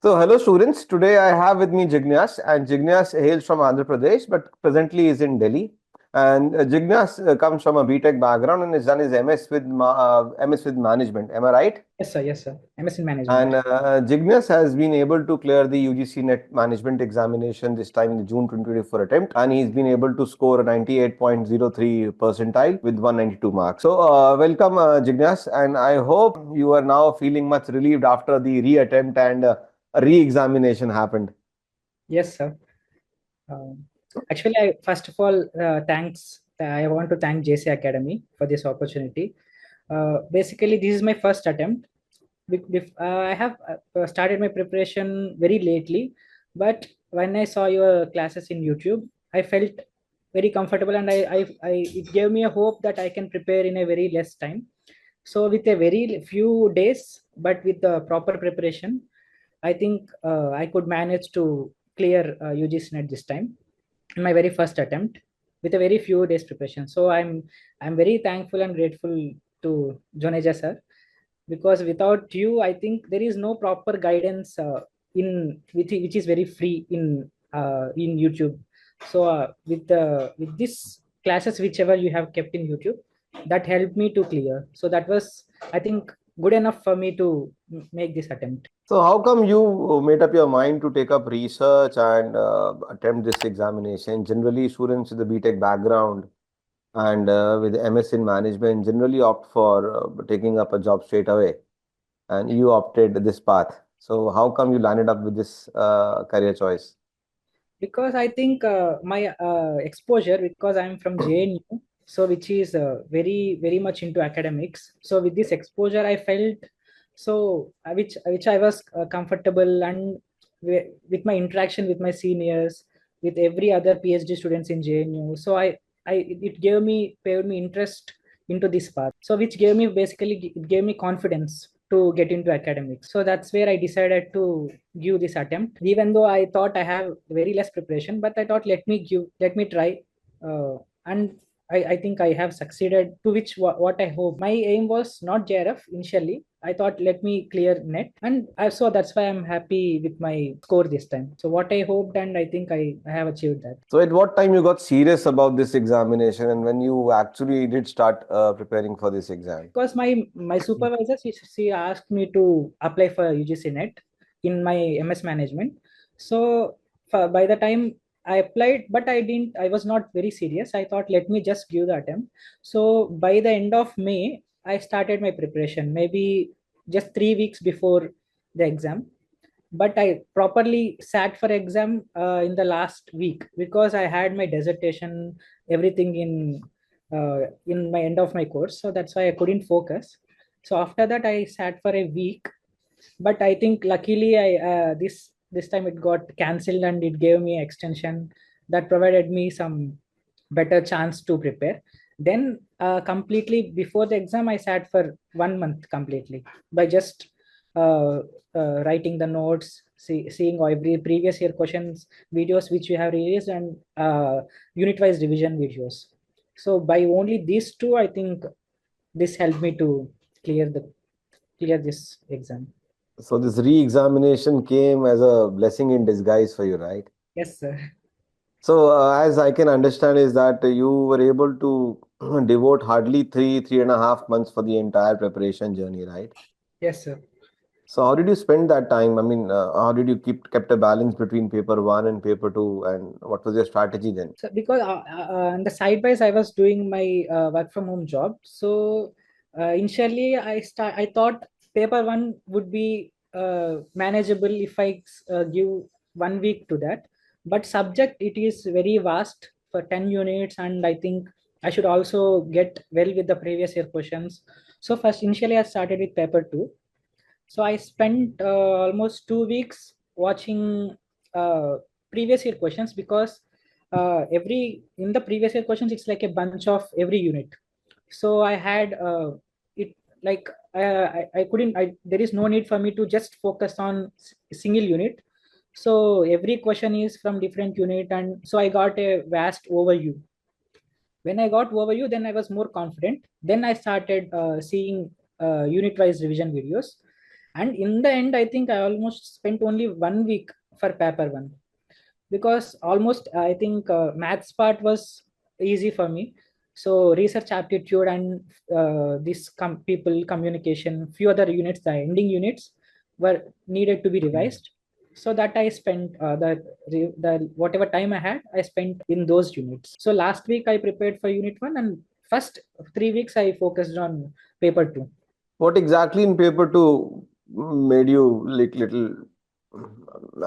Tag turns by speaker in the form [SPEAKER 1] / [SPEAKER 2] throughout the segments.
[SPEAKER 1] So, hello students. Today I have with me Jijgnas, and Jijgnas hails from Andhra Pradesh, but presently is in Delhi. And Jijgnas comes from a BTech background and has done his MS with management. Am I right?
[SPEAKER 2] Yes, sir. Yes, sir. MS in
[SPEAKER 1] And
[SPEAKER 2] management.
[SPEAKER 1] Jijgnas has been able to clear the UGC net management examination this time in the June 2024 attempt, and he's been able to score a 98.03 percentile with 192 marks. So, welcome, Jijgnas, and I hope you are now feeling much relieved after the re-attempt and a re-examination happened.
[SPEAKER 2] Yes, sir. Um, Actually, first of all, thanks. I want to thank JC Academy for this opportunity. Basically, this is my first attempt. I have started my preparation very lately, but when I saw your classes in YouTube, I felt very comfortable, and it gave me a hope that I can prepare in a very less time. So, with a very few days, but with the proper preparation, I think I could manage to clear UGC net this time in my very first attempt with a very few days preparation. So I'm very thankful and grateful to Joneja sir, because without you, I think there is no proper guidance which is very free in YouTube. So with this classes whichever you have kept in YouTube, that helped me to clear. So that was, I think, good enough for me to make this attempt.
[SPEAKER 1] So, how come you made up your mind to take up research and attempt this examination? Generally, students with the BTech background and with MS in management generally opt for taking up a job straight away, and you opted this path. So, how come you landed up with this career choice?
[SPEAKER 2] Because I think my exposure, because I'm from JNU, so which is very much into academics. So with this exposure, I felt so which I was comfortable, and with my interaction with my seniors, with every other PhD students in JNU. So it gave me interest into this path. So which gave me basically it gave me confidence to get into academics. So that's where I decided to give this attempt, even though I thought I have very less preparation. But I thought let me try, and I think I have succeeded. To which what I hope. My aim was not JRF initially. I thought let me clear net, and so that's why I'm happy with my score this time. So what I hoped, and I think I have achieved that.
[SPEAKER 1] So, at what time you got serious about this examination, and when you actually did start preparing for this exam?
[SPEAKER 2] Because my supervisor, she asked me to apply for UGC net in my MS management. So by the time I applied, but I was not very serious. I thought let me just give the attempt. So by the end of May, I started my preparation, maybe just 3 weeks before the exam. But I properly sat for exam in the last week, because I had my dissertation, everything in my end of my course. So that's why I couldn't focus. So after that, I sat for a week. But I think luckily I this time it got cancelled, and it gave me extension that provided me some better chance to prepare. Then completely before the exam, I sat for 1 month completely by just uh, writing the notes, seeing every previous year questions videos which we have released, and unit wise revision videos. So by only these two, I think this helped me to clear the clear this exam.
[SPEAKER 1] So, this re examination came as a blessing in disguise for you, right?
[SPEAKER 2] Yes, sir.
[SPEAKER 1] So, as I can understand, is that you were able to devote hardly 3.5 months for the entire preparation journey, right?
[SPEAKER 2] Yes, sir.
[SPEAKER 1] So, how did you spend that time? I mean, how did you kept a balance between paper one and paper two, and what was your strategy then?
[SPEAKER 2] So because on the side by side I was doing my work from home job. So initially I thought paper one would be manageable if I give 1 week to that. But subject, it is very vast for 10 units, and I think I should also get well with the previous year questions. So first initially I started with paper two. So I spent almost 2 weeks watching uh, previous year questions, because every in the previous year questions it's like a bunch of every unit. So I had it like I couldn't. There is no need for me to just focus on single unit. So every question is from different unit, and so I got a vast overview. When I got overview, then I was more confident. Then I started seeing unit wise revision videos. And in the end, I think I almost spent only 1 week for paper one, because almost I think maths part was easy for me. So research aptitude and this people communication, few other units, the ending units were needed to be revised. So that I spent the whatever time I had, I spent in those units. So last week I prepared for unit one, and first 3 weeks I focused on paper two.
[SPEAKER 1] What exactly in paper two made you like little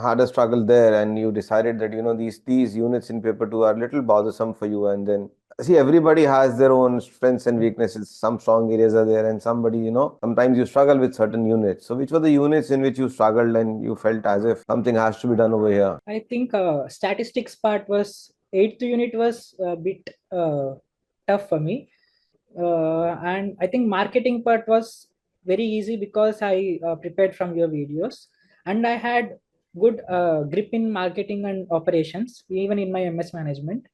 [SPEAKER 1] had a struggle there, and you decided that these units in paper two are little bothersome for you, and then see, everybody has their own strengths and weaknesses. Some strong areas are there, and somebody, sometimes you struggle with certain units. So which were the units in which you struggled and you felt as if something has to be done over here?
[SPEAKER 2] I think statistics part was eighth unit was a bit tough for me, and I think marketing part was very easy because I prepared from your videos, and I had good grip in marketing and operations even in my MS management.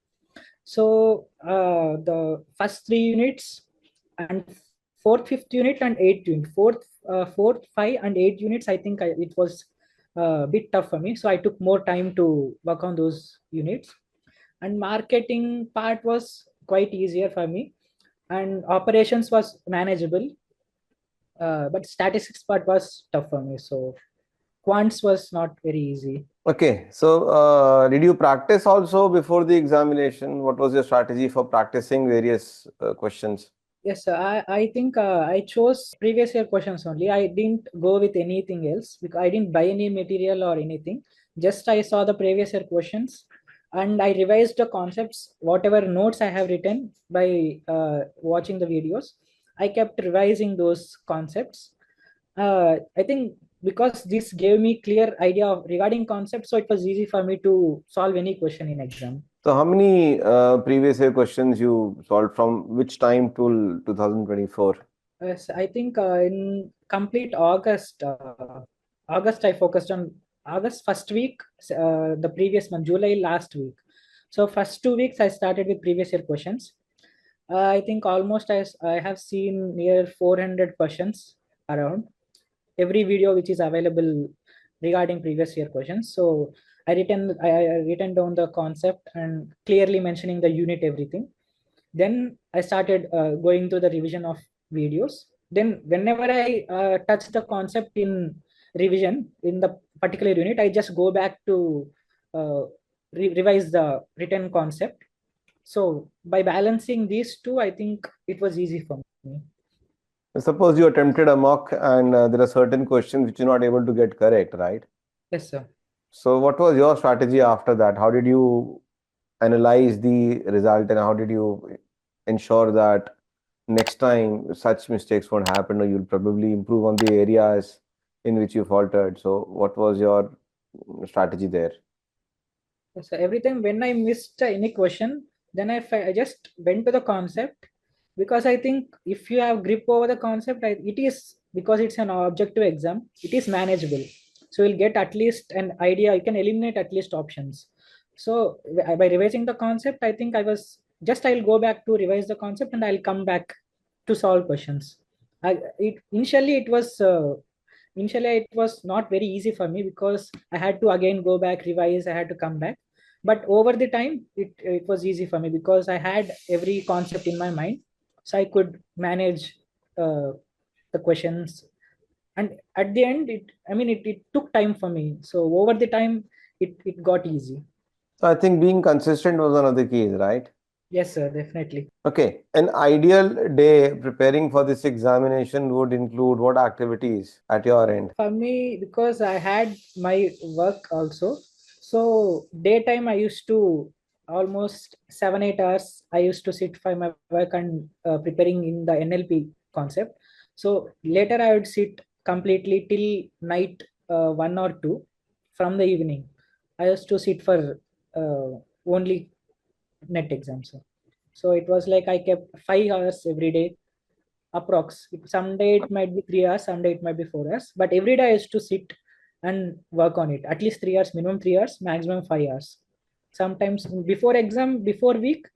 [SPEAKER 2] So the first 3 units and fourth, fifth unit and eighth unit, fourth, 5 and 8 units, I think it was a bit tough for me. So I took more time to work on those units. And marketing part was quite easier for me, and operations was manageable. But statistics part was tough for me. So quants was not very easy.
[SPEAKER 1] Okay, so did you practice also before the examination? What was your strategy for practicing various questions?
[SPEAKER 2] Yes, sir. I think I chose previous year questions only. I didn't go with anything else because I didn't buy any material or anything. Just I saw the previous year questions, and I revised the concepts, whatever notes I have written by watching the videos. I kept revising those concepts. I think because this gave me clear idea of regarding concepts, so it was easy for me to solve any question in exam.
[SPEAKER 1] So how many previous year questions you solved from which time till 2024?
[SPEAKER 2] Yes, I think in complete August I focused on August first week, the previous month, July last week. So first 2 weeks I started with previous year questions. I think almost I have seen near 400 questions around every video which is available regarding previous year questions. So I written down the concept and clearly mentioning the unit everything. Then I started going through the revision of videos. Then whenever I touch the concept in revision in the particular unit, I just go back to uh, revise the written concept. So by balancing these two, I think it was easy for me.
[SPEAKER 1] Suppose you attempted a mock and there are certain questions which you're not able to get correct, right?
[SPEAKER 2] Yes, sir.
[SPEAKER 1] So what was your strategy after that? How did you analyze the result, and how did you ensure that next time such mistakes won't happen, or you'll probably improve on the areas in which you faltered? So what was your strategy there?
[SPEAKER 2] So every time when I missed any question, then I just went to the concept, because I think if you have grip over the concept, it is because it's an objective exam, it is manageable. So you'll get at least an idea. You can eliminate at least options. So by revising the concept, I think I'll go back to revise the concept and I'll come back to solve questions. Initially it was not very easy for me because I had to again go back, revise, I had to come back. But over the time, it was easy for me because I had every concept in my mind. So I could manage uh, the questions. And at the end, it took time for me. So over the time, it got easy.
[SPEAKER 1] So I think being consistent was one of the keys, right?
[SPEAKER 2] Yes, sir, definitely.
[SPEAKER 1] Okay, an ideal day preparing for this examination would include what activities at your end?
[SPEAKER 2] For me, because I had my work also, so daytime I used to almost 7 8 hours. I used to sit for my work and preparing in the NLP concept. So later I would sit completely till night 1 or 2 from the evening. I used to sit for only net exams. So it was like I kept 5 hours every day approx. Someday it might be 3 hours, someday it might be 4 hours, but every day I used to sit and work on it. At least 3 hours, minimum 3 hours, maximum 5 hours. Sometimes before exam, before week,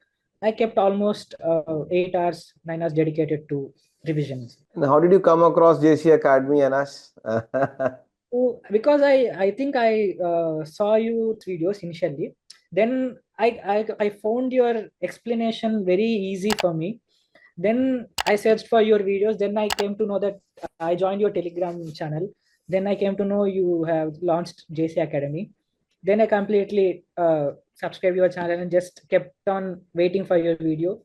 [SPEAKER 2] I kept almost 8 hours, 9 hours dedicated to revisions.
[SPEAKER 1] And how did you come across JC Academy, Anas?
[SPEAKER 2] So, because I think I saw you videos initially, then I found your explanation very easy for me. Then I searched for your videos. Then I came to know that I joined your Telegram channel. Then I came to know you have launched JC Academy. Then I completely subscribed your channel and just kept on waiting for your video.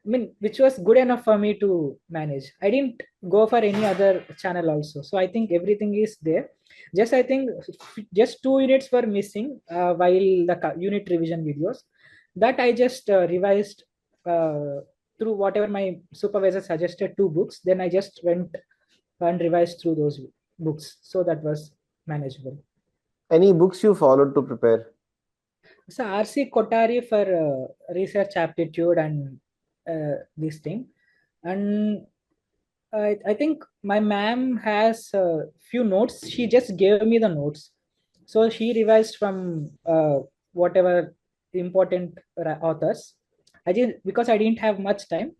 [SPEAKER 2] I mean, which was good enough for me to manage. I didn't go for any other channel also. So I think everything is there. Just I think just 2 units were missing while the unit revision videos. That I just revised through whatever my supervisor suggested, 2 books. Then I just went and revised through those books. So that was manageable.
[SPEAKER 1] Any books you followed to prepare?
[SPEAKER 2] So RC Kotari for research aptitude and this thing. And I think my ma'am has a few notes. She just gave me the notes. So she revised from whatever important authors. I did because I didn't have much time.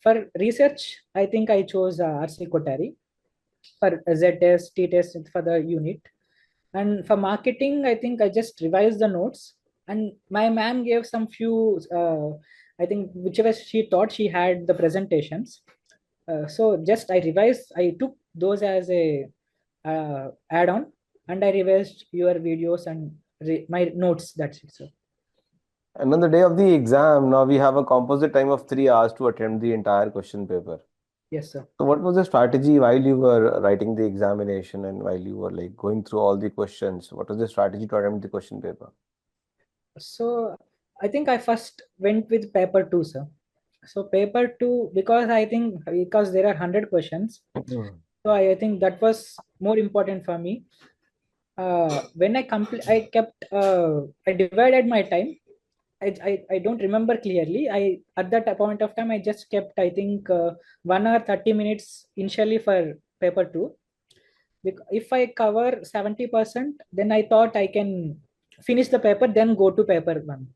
[SPEAKER 2] For research, I think I chose RC Kotari. For Z test, T test for the unit. And for marketing, I think I just revised the notes. And my ma'am gave some few, I think whichever she thought she had the presentations. So just I revised, I took those as a add-on, and I revised your videos and my notes. That's it. So
[SPEAKER 1] And on the day of the exam, now we have a composite time of 3 hours to attempt the entire question paper.
[SPEAKER 2] yes, sir.
[SPEAKER 1] So what was the strategy while you were writing the examination and while you were like going through all the questions? What was the strategy to attempt the question paper?
[SPEAKER 2] So I think I first went with paper two, sir. So paper two, because I think because there are 100 questions, so I think that was more important for me. When I kept I divided my time. I don't remember clearly. I at that point of time I just kept I think 1 hour 30 minutes initially for paper two. If I cover 70%, then I thought I can finish the paper, then go to paper one.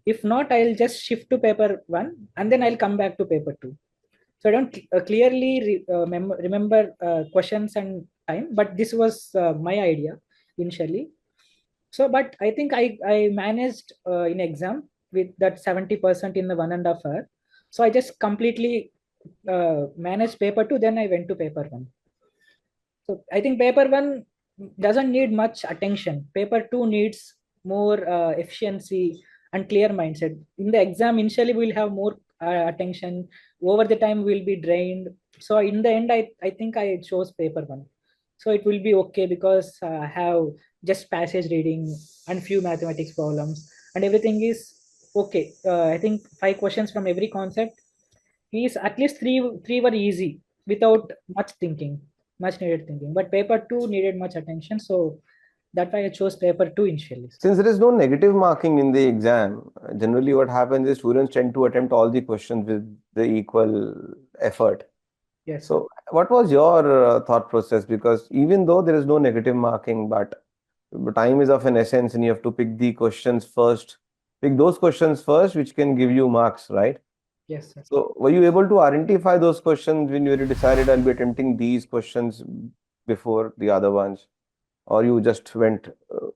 [SPEAKER 2] If not, I'll just shift to paper one and then I'll come back to paper two. So I don't clearly remember questions and time, but this was my idea initially. So, but I think I managed in exam with that 70% in the 1.5 hour. So I just completely managed paper two, then I went to paper one. So I think paper one doesn't need much attention. Paper two needs more efficiency and clear mindset. In the exam, initially we'll have more attention. Over the time, we'll be drained. So in the end, I think I chose paper one. So it will be okay because I have just passage reading and few mathematics problems and everything is okay. I think 5 questions from every concept is at least three were easy without much needed thinking. But paper two needed much attention, so that's why I chose paper two initially.
[SPEAKER 1] Since there is no negative marking in the exam, generally what happens is students tend to attempt all the questions with the equal effort.
[SPEAKER 2] Yes, sir.
[SPEAKER 1] So what was your thought process? Because even though there is no negative marking, but time is of an essence and you have to pick the questions first, pick those questions first, which can give you marks, right?
[SPEAKER 2] Yes, sir.
[SPEAKER 1] So were you able to identify those questions when you decided I'll be attempting these questions before the other ones, or you just went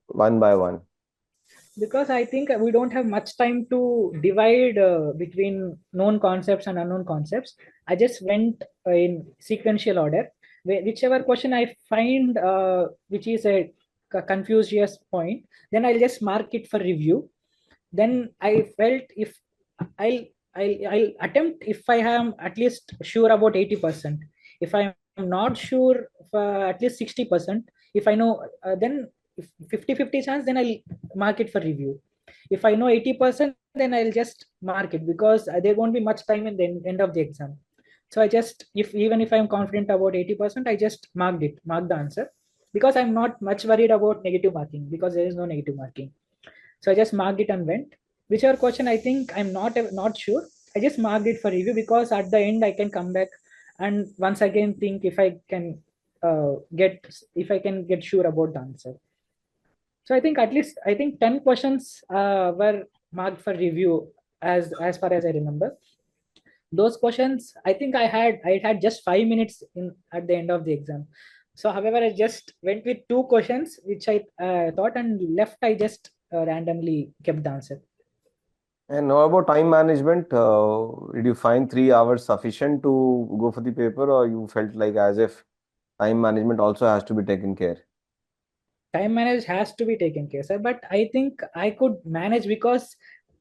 [SPEAKER 1] one by one?
[SPEAKER 2] Because I think we don't have much time to divide between known concepts and unknown concepts. I just went in sequential order. Whichever question I find which is a confucius point, then I'll just mark it for review. Then I felt if I'll I'll attempt if I am at least sure about 80%. If I'm not sure for at least 60%, if I know then if 50-50 chance, then I'll mark it for review. If I know 80%, then I'll just mark it because there won't be much time in the end of the exam. So I just if even if I'm confident about 80%, I just mark the answer because I'm not much worried about negative marking because there is no negative marking. So I just marked it and went. Whichever question I think I'm not sure, I just marked it for review because at the end I can come back and once again think if I can get sure about the answer. So I think at least I think 10 questions were marked for review as far as I remember. those questions, I think I had just 5 minutes in at the end of the exam. So however, I just went with two questions which I thought, and left I just randomly kept the answer.
[SPEAKER 1] And how about time management? Did you find 3 hours sufficient to go for the paper, or you felt like as if time management also has to be taken care?
[SPEAKER 2] Time manage has to be taken care of, but I think I could manage because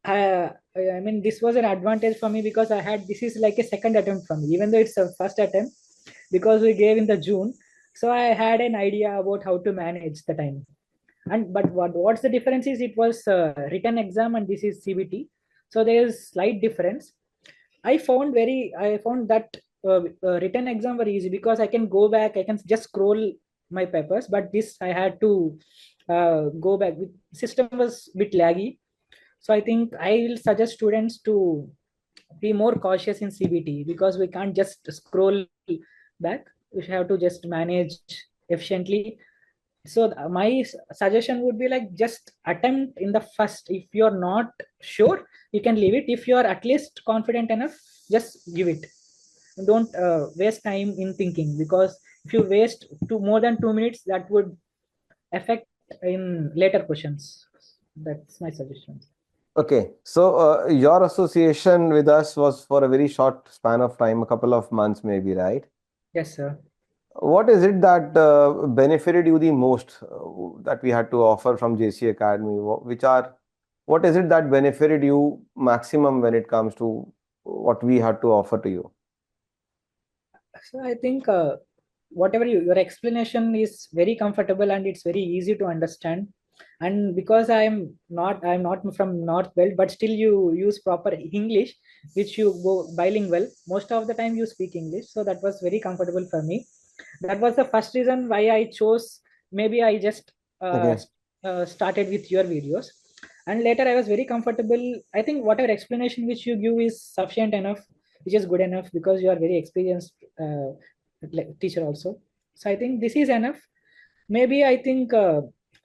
[SPEAKER 2] I mean, this was an advantage for me because I had, this is like a second attempt for me, even though it's a first attempt, because we gave in the June. So I had an idea about how to manage the time. And but what's the difference is, it was written exam and this is CBT, so there is slight difference. I found that written exam very easy because I can go back, I can just scroll my papers, but this I had to go back. With system was a bit laggy. So I think I will suggest students to be more cautious in CBT, because we can't just scroll back, we have to just manage efficiently. So my suggestion would be like, just attempt in the first. If you're not sure, you can leave it. If you are at least confident enough, just give it. Don't waste time in thinking, because if you waste more than 2 minutes, that would affect in later questions. That's my suggestion.
[SPEAKER 1] Okay, so your association with us was for a very short span of time, a couple of months maybe, right?
[SPEAKER 2] Yes, sir.
[SPEAKER 1] What is it that benefited you the most that we had to offer from JC Academy? What is it that benefited you maximum when it comes to what we had to offer to you?
[SPEAKER 2] So I think whatever your explanation is very comfortable and it's very easy to understand. And because I'm not from North Belt, but still you use proper English, which you go bilingual. Most of the time you speak English, so that was very comfortable for me. That was the first reason why I chose. Maybe I just
[SPEAKER 1] Okay,
[SPEAKER 2] started with your videos, and later I was very comfortable. I think whatever explanation which you give is sufficient enough, which is good enough, because you are very experienced teacher also. So I think this is enough. Maybe I think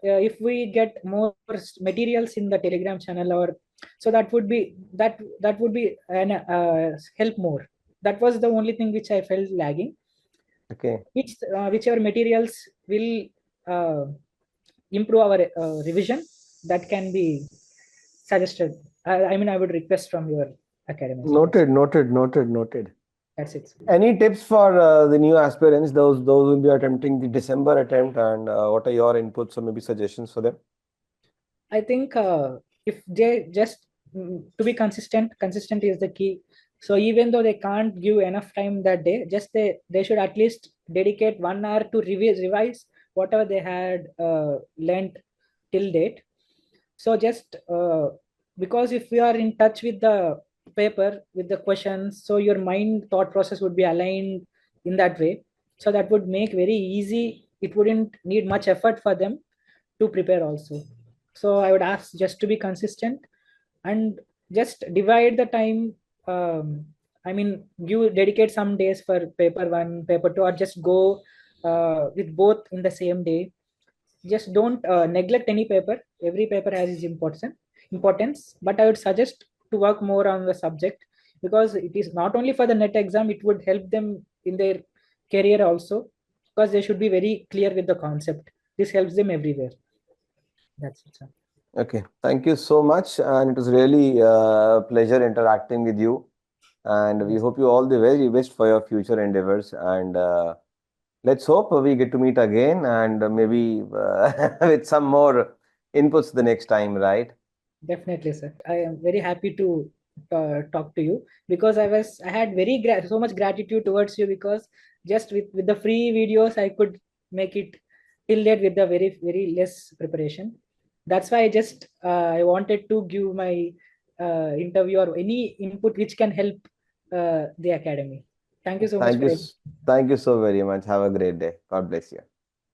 [SPEAKER 2] if we get more materials in the Telegram channel, or so, that would be an help more. That was the only thing which I felt lagging.
[SPEAKER 1] okay.
[SPEAKER 2] Whichever materials will uh, improve our revision, that can be suggested. I mean, I would request from your academy. So
[SPEAKER 1] Noted, noted, noted, noted.
[SPEAKER 2] that's it.
[SPEAKER 1] Any tips for the new aspirants, those will be attempting the December attempt, and what are your inputs or maybe suggestions for them?
[SPEAKER 2] I think if they just to be consistent is the key. So even though they can't give enough time that day, just they should at least dedicate 1 hour to revise whatever they had learned till date. So just because if we are in touch with the paper, with the questions, so your mind thought process would be aligned in that way. So that would make very easy. It wouldn't need much effort for them to prepare also. So I would ask just to be consistent, and just divide the time. I mean, you dedicate some days for paper one, paper two, or just go with both in the same day. Just don't neglect any paper. Every paper has its importance, but I would suggest to work more on the subject, because it is not only for the net exam, it would help them in their career also, because they should be very clear with the concept. This helps them everywhere. That's it, sir.
[SPEAKER 1] Okay, thank you so much, and it was really pleasure interacting with you. And we
[SPEAKER 2] Yes,
[SPEAKER 1] hope you all the very best for your future endeavors. And let's hope we get to meet again, and maybe with some more inputs the next time, right?
[SPEAKER 2] definitely, sir. I am very happy to talk to you, because I had so much gratitude towards you, because just with the free videos I could make it till date with the very very less preparation. That's why I wanted to give my interview or any input which can help the academy. Thank you so much
[SPEAKER 1] Thank
[SPEAKER 2] for
[SPEAKER 1] you,
[SPEAKER 2] it.
[SPEAKER 1] thank you so very much. Have a great day. God bless you.